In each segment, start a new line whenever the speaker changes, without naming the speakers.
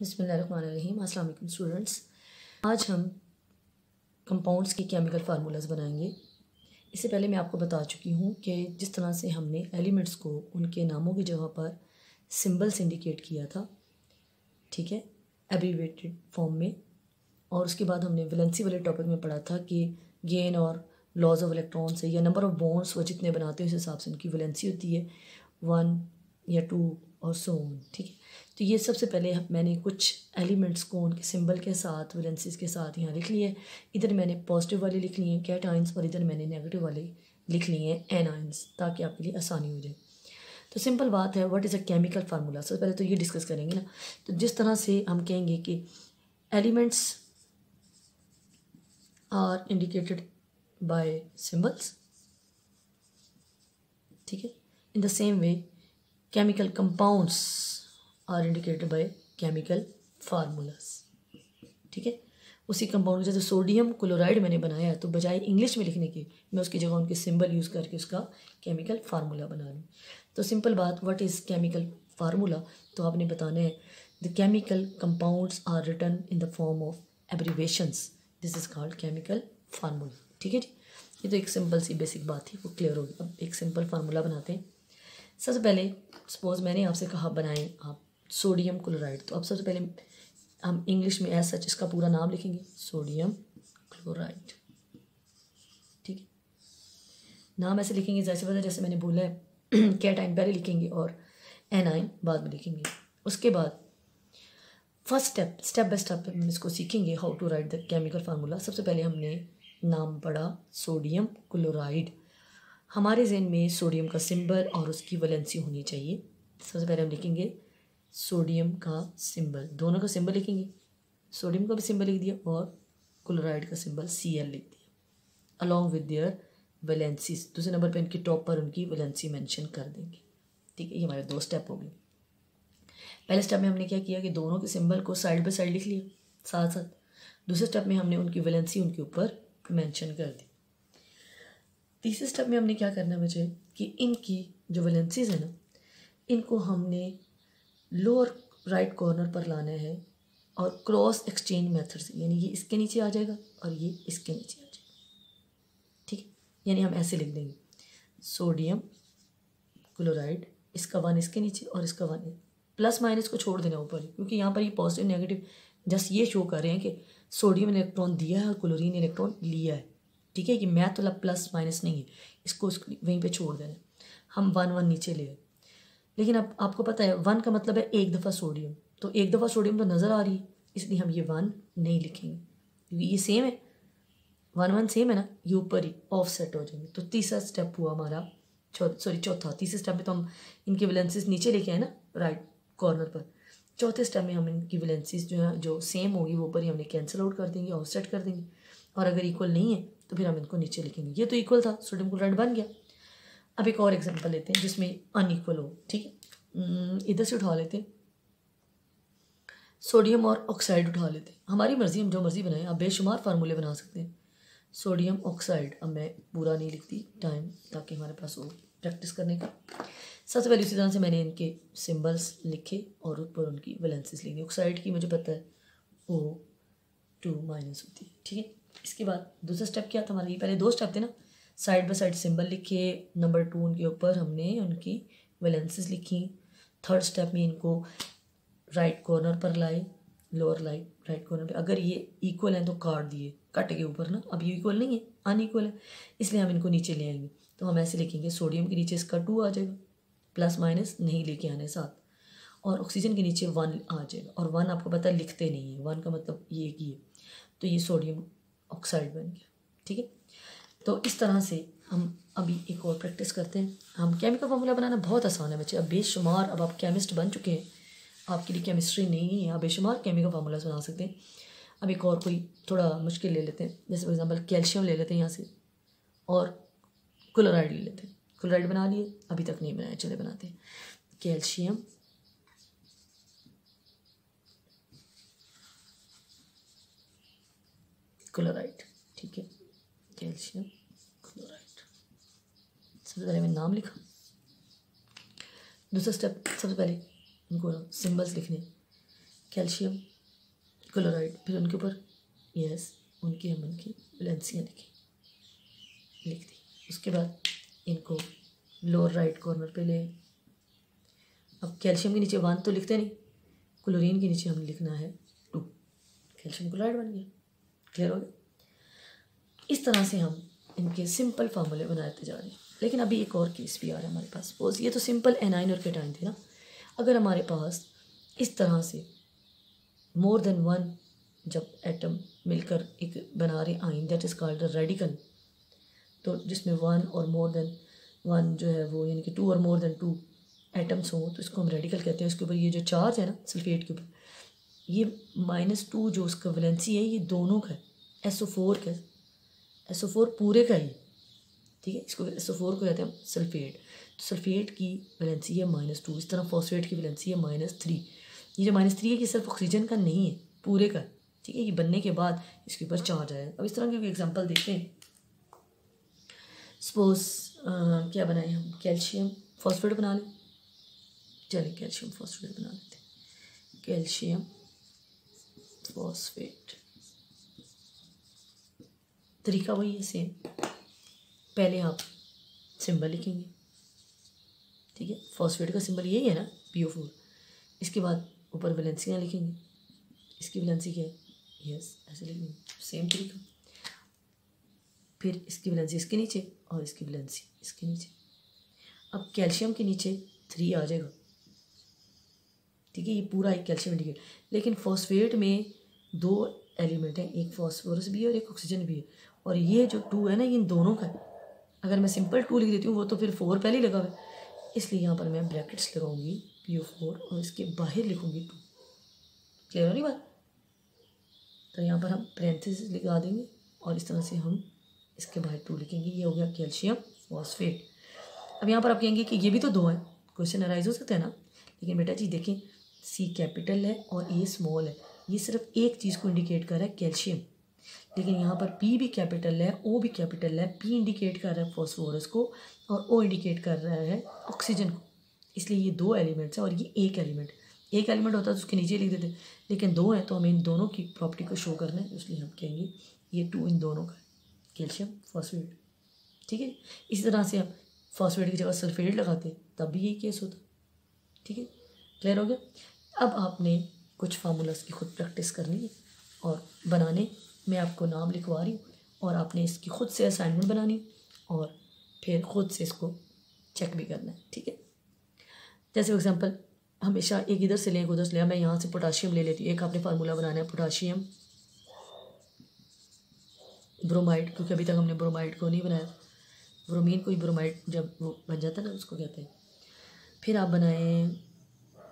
बिस्मिल्लाहिर्रहमानिर्रहीम। अस्सलाम वालेकुम स्टूडेंट्स। आज हम कंपाउंड्स के केमिकल फार्मूलाज बनाएंगे। इससे पहले मैं आपको बता चुकी हूँ कि जिस तरह से हमने एलिमेंट्स को उनके नामों की जगह पर सिंबल से इंडिकेट किया था, ठीक है, एब्रीवेटेड फॉर्म में। और उसके बाद हमने वैलेंसी वाले टॉपिक में पढ़ा था कि गेन और लॉज ऑफ इलेक्ट्रॉन से या नंबर ऑफ बॉन्ड्स वो जितने बनाते हैं उस हिसाब से उनकी वैलेंसी होती है 1 या 2 और सो ऑन, ठीक है। तो ये सबसे पहले मैंने कुछ एलिमेंट्स को उनके सिंबल के साथ वैलेंसीज के साथ यहाँ लिख लिए। इधर मैंने पॉजिटिव वाले लिख लिए कैटाइंस और इधर मैंने नेगेटिव वाले लिख लिए एनाइंस, ताकि आपके लिए आसानी हो जाए। तो सिंपल बात है, what is a chemical formula. सबसे पहले तो ये डिस्कस करेंगे ना। तो जिस तरह से हम कहेंगे कि elements are indicated by symbols, ठीक है, in the same way chemical compounds are indicated by chemical formulas, ठीक है। उसी कंपाउंड जैसे सोडियम क्लोराइड मैंने बनाया है, तो बजाय इंग्लिश में लिखने के मैं उसकी जगह उनके सिंबल यूज़ करके उसका केमिकल फार्मूला बना लूँ। तो सिंपल बात, व्हाट इज़ केमिकल फार्मूला, तो आपने बताना है the chemical compounds are written in the form of abbreviations, this is called chemical formula, ठीक है जी। ये तो एक सिंपल सी बेसिक बात थी, वो क्लियर होगी। अब एक सिंपल फार्मूला बनाते हैं। सबसे पहले सपोज मैंने आपसे कहा बनाएं आप सोडियम क्लोराइड, तो अब सबसे पहले हम इंग्लिश में एज सच इसका पूरा नाम लिखेंगे, सोडियम क्लोराइड, ठीक है। नाम ऐसे लिखेंगे जैसे पता जैसे मैंने बोला है कैटाइन पहले लिखेंगे और एनाइन बाद में लिखेंगे। उसके बाद फर्स्ट स्टेप बाय स्टेप हम इसको सीखेंगे how to write the chemical formula. सबसे पहले हमने नाम पढ़ा सोडियम क्लोराइड। हमारे जहन में सोडियम का सिंबल और उसकी वैलेंसी होनी चाहिए। सबसे पहले हम लिखेंगे सोडियम का सिंबल, दोनों का सिंबल लिखेंगे, सोडियम का भी सिंबल लिख दिया और क्लोराइड का सिंबल Cl लिख दिया अलॉन्ग विद देयर वैलेंसीज। दूसरे नंबर पे इनके टॉप पर उनकी वैलेंसी मेंशन कर देंगे, ठीक है। ये हमारे 2 स्टेप हो गए। पहले स्टेप में हमने क्या किया कि दोनों के सिंबल को साइड बाय साइड लिख लिया साथ साथ। दूसरे स्टेप में हमने उनकी वैलेंसी उनके ऊपर मेंशन कर दी। तीसरे स्टेप में हमने क्या करना है बच्चे कि इनकी जो वैलेंसीज है ना, इनको हमने लोअर राइट कॉर्नर पर लाना है और क्रॉस एक्सचेंज मेथड से, यानी ये इसके नीचे आ जाएगा और ये इसके नीचे आ जाएगा, ठीक है। यानी हम ऐसे लिख देंगे सोडियम क्लोराइड, इसका 1 इसके नीचे और इसका 1 प्लस माइनस को छोड़ देना ऊपर, क्योंकि यहाँ पर ये पॉजिटिव नेगेटिव जस्ट ये शो कर रहे हैं कि सोडियम इलेक्ट्रॉन दिया है और क्लोरीन इलेक्ट्रॉन लिया है, ठीक है। कि मैथ वाला प्लस माइनस नहीं है, इसको वहीं पे छोड़ देना। हम 1 नीचे ले आए, लेकिन अब आपको पता है 1 का मतलब है एक दफ़ा सोडियम, तो एक दफ़ा सोडियम तो नज़र आ रही है, इसलिए हम ये 1 नहीं लिखेंगे क्योंकि ये सेम है, 1 सेम है ना, ये ऊपर ही ऑफ सेट हो जाएंगे। तो तीसरा स्टेप हुआ हमारा चौथा। तीसरे स्टेप में तो हम इनकी वैलेंसीज नीचे लेके आए ना राइट कॉर्नर पर। चौथे स्टेप में हम इनकी वैलेंसीज जो है जो सेम होगी वो ऊपर ही हमने कैंसिल आउट कर देंगे, ऑफ सेट कर देंगे, और अगर इक्वल नहीं है तो फिर हम इनको नीचे लिखेंगे। ये तो इक्वल था, सोडियम क्लोराइड बन गया। अब एक और एग्जांपल लेते हैं जिसमें अनइक्वल हो, ठीक है। इधर से उठा लेते हैं सोडियम और ऑक्साइड उठा लेते हैं, हमारी मर्जी, हम जो मर्जी बनाएं। आप बेशुमार फार्मूले बना सकते हैं। सोडियम ऑक्साइड, अब मैं पूरा नहीं लिखती टाइम ताकि हमारे पास हो प्रैक्टिस करने का। सबसे पहले उसी तरह से मैंने इनके सिंबल्स लिखे और ऊपर उनकी वैलेंसीज लिखी। ऑक्साइड की मुझे पता है O2- होती है, ठीक है। इसके बाद दूसरा स्टेप क्या था हमारा, ये पहले 2 स्टेप थे ना, साइड बाय साइड सिंबल लिखे, नंबर 2 उनके ऊपर हमने उनकी वैलेंसीज लिखी। थर्ड स्टेप में इनको राइट कॉर्नर पर लाए, लोअर राइट कॉर्नर पे, अगर ये इक्वल है तो काट दिए, कट के ऊपर ना, अब ये इक्वल नहीं है, अनइक्वल है, इसलिए हम इनको नीचे ले आएंगे। तो हम ऐसे लिखेंगे सोडियम के नीचे इसका 2 आ जाएगा, प्लस माइनस नहीं लेके आने साथ, और ऑक्सीजन के नीचे 1 आ जाएगा। और 1 आपको पता है लिखते नहीं है, 1 का मतलब ये एक ही है, तो ये सोडियम ऑक्साइड बन गया, ठीक है। तो इस तरह से हम अभी एक और प्रैक्टिस करते हैं। हम केमिकल फार्मूला बनाना बहुत आसान है बच्चे, अब बेशुमार, अब आप केमिस्ट बन चुके हैं, आपके लिए केमिस्ट्री नहीं है, आप बेशुमार केमिकल फार्मूलाज बना सकते हैं। अब एक और कोई थोड़ा मुश्किल ले लेते हैं, जैसे फॉर एग्जांपल कैल्शियम ले लेते हैं यहाँ से, और क्लोराइड ले लेते हैं। क्लोराइड बना लिए, अभी तक नहीं बनाया, चले बनाते हैं। कैल्शियम क्लोराइड, ठीक है, कैल्शियम क्लोराइड। सबसे पहले मैंने नाम लिखा। दूसरा स्टेप, सबसे पहले इनको सिंबल्स लिखने, कैल्शियम क्लोराइड, फिर उनके ऊपर यस उनकी हम उनकी वैलेंसियाँ लिख दी। उसके बाद इनको लोअर राइट कॉर्नर पे ले। अब कैल्शियम के नीचे 1 तो लिखते नहीं, क्लोरीन के नीचे हम लिखना है 2, कैल्शियम क्लोराइड बन गया। क्लियर हो गया? इस तरह से हम इनके सिंपल फार्मूले बनाते जा रहे हैं। लेकिन अभी एक और केस भी आ रहा है हमारे पास। सपोज ये तो सिंपल एनाइन और केटाइन थे ना। अगर हमारे पास इस तरह से मोर देन 1 जब एटम मिलकर एक बना रहे आइन, दैट इज़ कॉल्ड रेडिकल। तो जिसमें 1 और मोर देन 1 जो है वो यानी कि 2 और मोर देन 2 एटम्स हों तो इसको हम रेडिकल कहते हैं। उसके ऊपर ये जो चार्ज है ना सल्फेट के ऊपर, ये -2 जो उसका वैलेंसी है ये दोनों का है। SO4 का, SO4 पूरे का ही, ठीक है। इसको SO4 को कहते हैं सल्फेट। तो सल्फेट की वैलेंसी है -2। इस तरह फॉस्फेट की वैलेंसी है -3। ये जो -3 है ये सिर्फ ऑक्सीजन का नहीं है, पूरे का, ठीक है। ये बनने के बाद इसके ऊपर चार्ज आया। अब इस तरह के एग्जांपल देखते हैं। सपोज क्या बनाए हम, कैल्शियम फॉस्फेट बना लें। चलिए कैल्शियम फॉस्फेट बना लेते हैं। कैल्शियम फॉस्फेट, तरीका वही है सेम। पहले आप सिंबल लिखेंगे, ठीक है। फॉस्फेट का सिंबल यही है ना, PO4। इसके बाद ऊपर वैलेंसियाँ लिखेंगे। इसकी वैलेंसी क्या है, यस, ऐसे लिखेंगे, सेम तरीका। फिर इसकी वैलेंसी इसके नीचे और इसकी वैलेंसी इसके नीचे। अब कैल्शियम के नीचे 3 आ जाएगा, ठीक है। ये पूरा एक कैल्शियम इंडिकेट। लेकिन फॉस्फेट में 2 एलिमेंट हैं, एक फॉस्फोरस भी है और एक ऑक्सीजन भी है। और ये जो 2 है ना ये इन दोनों का है। अगर मैं सिंपल 2 लिख देती हूँ वो तो फिर 4 पहले ही लगा हुआ है, इसलिए यहाँ पर मैं ब्रैकेट्स लगाऊंगी PO4 और इसके बाहर लिखूंगी 2। क्लियर हो रही बात? तो यहाँ पर हम पैरेंथेसिस लगा देंगे और इस तरह से हम इसके बाहर 2 लिखेंगे। ये हो गया कैल्शियम फॉस्फेट। अब यहाँ पर आप कहेंगे कि ये भी तो 2 है, क्वेश्चन अराइज हो सकता है ना। लेकिन बेटा जी देखें, C कैपिटल है और A स्मॉल है। ये सिर्फ एक चीज़ को इंडिकेट कर रहा है, कैल्शियम। लेकिन यहाँ पर P भी कैपिटल है, O भी कैपिटल है। P इंडिकेट कर रहा है फॉस्फोरस को और O इंडिकेट कर रहा है ऑक्सीजन को। इसलिए ये 2 एलिमेंट्स हैं और ये एक एलिमेंट। एक एलिमेंट होता तो उसके नीचे लिख देते, लेकिन 2 हैं तो हमें इन दोनों की प्रॉपर्टी को शो करना है, इसलिए हम कहेंगे ये 2 इन दोनों का है, कैल्शियम फॉस्फेट, ठीक है। इसी तरह से हम फॉस्फेट की जगह सल्फेट लगाते तब भी यही केस होता, ठीक है। क्लियर हो गया? अब आपने कुछ फार्मूलास की खुद प्रैक्टिस करनी है और बनाने मैं आपको नाम लिखवा रही हूँ और आपने इसकी खुद से असाइनमेंट बनानी और फिर खुद से इसको चेक भी करना है, ठीक है। जैसे फॉर एग्जांपल हमेशा एक इधर से लें एक उधर से लें। मैं यहाँ से पोटाशियम ले लेती हूँ। एक आपने फार्मूला बनाना है पोटाशियम ब्रोमाइड, क्योंकि अभी तक हमने ब्रोमाइड को नहीं बनाया। ब्रोमीन को ही ब्रोमाइड जब वो बन जाता है ना उसको कहते हैं। फिर आप बनाएं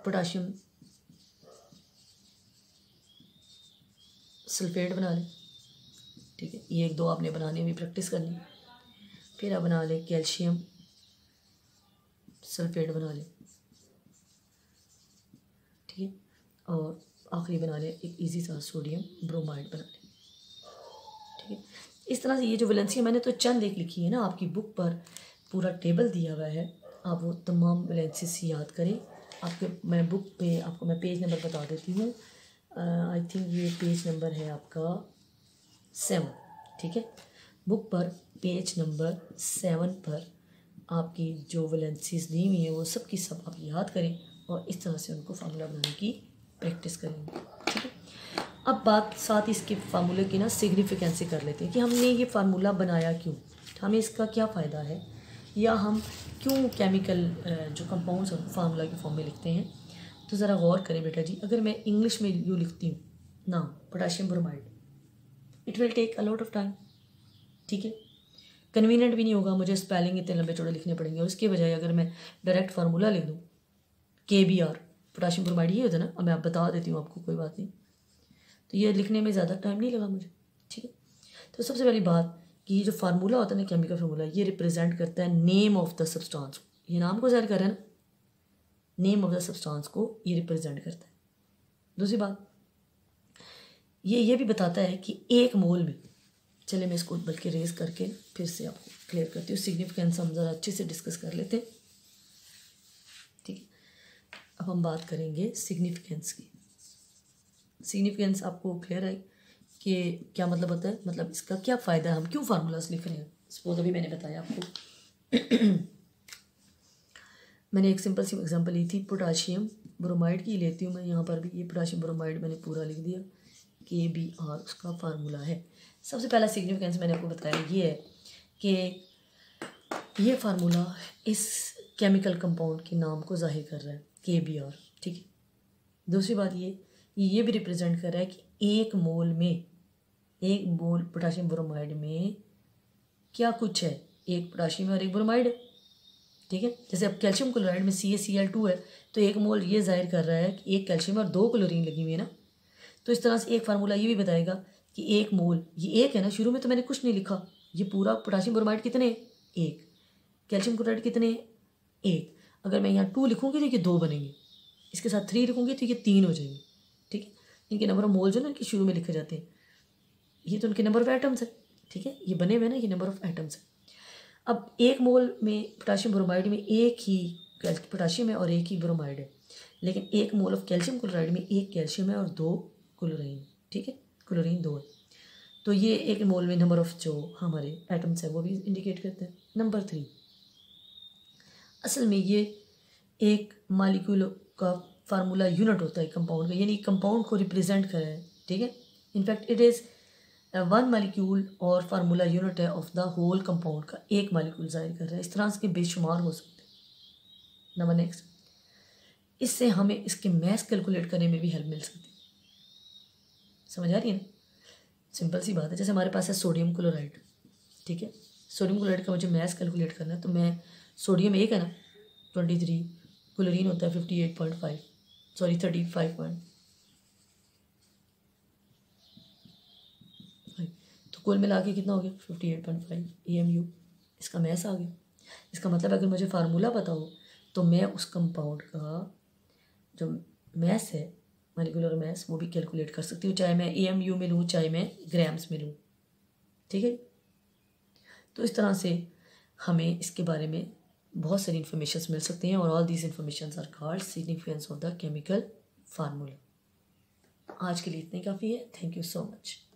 पोटाशियम सल्फेट बना लें, ठीक है। ये 1-2 आपने बनाने में प्रैक्टिस करनी। फिर आप बना लें कैल्शियम सल्फेट बना लें, ठीक है। और आखिरी बना लें एक इजी सा सोडियम ब्रोमाइड बना लें, ठीक है। इस तरह से ये जो वैलेंसी मैंने तो चंद एक लिखी है ना, आपकी बुक पर पूरा टेबल दिया हुआ है, आप वो तमाम वैलेंसीज याद करें। आपके मैं बुक पे आपको मैं पेज नंबर बता देती हूँ। आई थिंक ये पेज नंबर है आपका 7, ठीक है। बुक पर पेज नंबर 7 पर आपकी जो वैलेंसीज दी हुई है वो सब की सब आप याद करें और इस तरह से उनको फार्मूला बनाने की प्रैक्टिस करेंगे, ठीक है। अब बात साथ ही इसके फार्मूले की ना सिग्निफिकेंस से कर लेते हैं कि हमने ये फार्मूला बनाया क्यों, हमें इसका क्या फ़ायदा है, या हम क्यों केमिकल जो कंपाउंड्स हैं फार्मूला के फॉर्म में लिखते हैं। तो ज़रा गौर करें बेटा जी, अगर मैं इंग्लिश में यूँ लिखती हूँ ना potassium bromide, it will take a lot of time, ठीक है। कन्वीनियंट भी नहीं होगा, मुझे स्पेलिंग इतने लंबे चौड़े लिखने पड़ेंगे। और इसके बजाय अगर मैं डायरेक्ट फार्मूला लिख दूँ KBr पोटाशियम ब्रोमाइड, ये होता है ना। अब मैं आप बता देती हूँ आपको, कोई बात नहीं। तो ये लिखने में ज़्यादा टाइम नहीं लगा मुझे, ठीक है। तो सबसे पहली बात कि ये जो फार्मूला होता है ना केमिकल फार्मूला, ये रिप्रेजेंट करता है नेम ऑफ द सब्सटेंस। ये नाम को ज़ाहिर कर रहा है ना, नेम ऑफ द सब्सटेंस को ये रिप्रेजेंट करता है। दूसरी बात ये भी बताता है कि 1 मोल में, चले मैं इसको बल्कि रेज करके फिर से आपको क्लियर करती हूँ। सिग्निफिकेंस हम ज़रा अच्छे से डिस्कस कर लेते हैं, ठीक है। अब हम बात करेंगे सिग्निफिकेंस की। सिग्निफिकेंस आपको क्लियर है कि क्या मतलब होता है, मतलब इसका क्या फ़ायदा है, हम क्यों फार्मूलाज लिख रहे हैं। सपोज अभी मैंने बताया आपको मैंने एक सिंपल सी एग्जांपल ली थी, पोटाशियम ब्रोमाइड की लेती हूँ मैं। यहाँ पर भी ये पोटाशियम ब्रोमाइड मैंने पूरा लिख दिया, KBr उसका फार्मूला है। सबसे पहला सिग्निफिकेंस मैंने आपको बताया ये है कि ये फार्मूला इस केमिकल कंपाउंड के नाम को जाहिर कर रहा है, KBr, ठीक है। दूसरी बात ये भी रिप्रेजेंट कर रहा है कि एक मोल पोटाशियम ब्रोमाइड में क्या कुछ है, एक पोटाशियम और एक ब्रोमाइड है, ठीक है। जैसे अब कैल्शियम क्लोराइड में CaCl2 है, तो एक मोल ये जाहिर कर रहा है कि एक कैल्शियम और 2 क्लोरीन लगी हुई है ना। तो इस तरह से एक फार्मूला ये भी बताएगा कि एक मोल, ये एक है ना, शुरू में तो मैंने कुछ नहीं लिखा, ये पूरा पोटाशियम ब्रोमाइड कितने, एक, कैल्शियम क्लोराइड कितने, एक। अगर मैं यहाँ 2 लिखूँगी तो ये 2 बनेंगे, इसके साथ 3 लिखूँगी तो ये 3 हो जाएंगे, ठीक है। इनके नंबर ऑफ मोल जो ना इनके शुरू में लिखे जाते हैं, ये तो उनके नंबर ऑफ एटम्स है, ठीक है, ये बने हुए ना, ये नंबर ऑफ एटम्स है। अब एक मोल में पोटाशियम ब्रोमाइड में एक ही पोटाशियम है और एक ही ब्रोमाइड है, लेकिन एक मोल ऑफ कैल्शियम क्लोराइड में एक कैल्शियम है और 2 क्लोरीन, ठीक है, क्लोरीन 2 है। तो ये एक मोल में नंबर ऑफ जो हमारे एटम्स है वो भी इंडिकेट करते हैं। नंबर 3, असल में ये एक मालिक्यूल का फार्मूला यूनिट होता है कंपाउंड का, यानी कंपाउंड को रिप्रेजेंट कर रहा है, ठीक है। इनफैक्ट इट इज़ 1 मालिक्यूल और फार्मूला यूनिट है ऑफ द होल कंपाउंड का, एक मालिक्यूल जाहिर कर रहा है। इस तरह से बेशुमार हो सकते हैं। नंबर नेक्स्ट, इससे हमें इसके मैथ कैलकुलेट करने में भी हेल्प मिल सकती है। समझ आ रही है ना, सिंपल सी बात है। जैसे हमारे पास है सोडियम क्लोराइड, ठीक है, सोडियम क्लोराइड का मुझे मैथ कैलकुलेट करना है, तो मैं सोडियम एक है ना 23, क्लोरीन होता है 58.5, सॉरी 35. तो कुल मिला के कितना हो गया 58.5 AMU, इसका मैथ आ गया। इसका मतलब अगर मुझे फार्मूला पता हो तो मैं उस कंपाउंड का जो मैथ है, मॉलिक्यूलर मैथ, वो भी कैलकुलेट कर सकती हूँ, चाहे मैं AMU में लूँ चाहे मैं ग्राम्स में लूँ, ठीक है। तो इस तरह से हमें इसके बारे में बहुत सारी इन्फॉर्मेशन मिल सकती हैं, और all these information are called significance of the chemical formula. आज के लिए इतनी काफ़ी है। Thank you so much.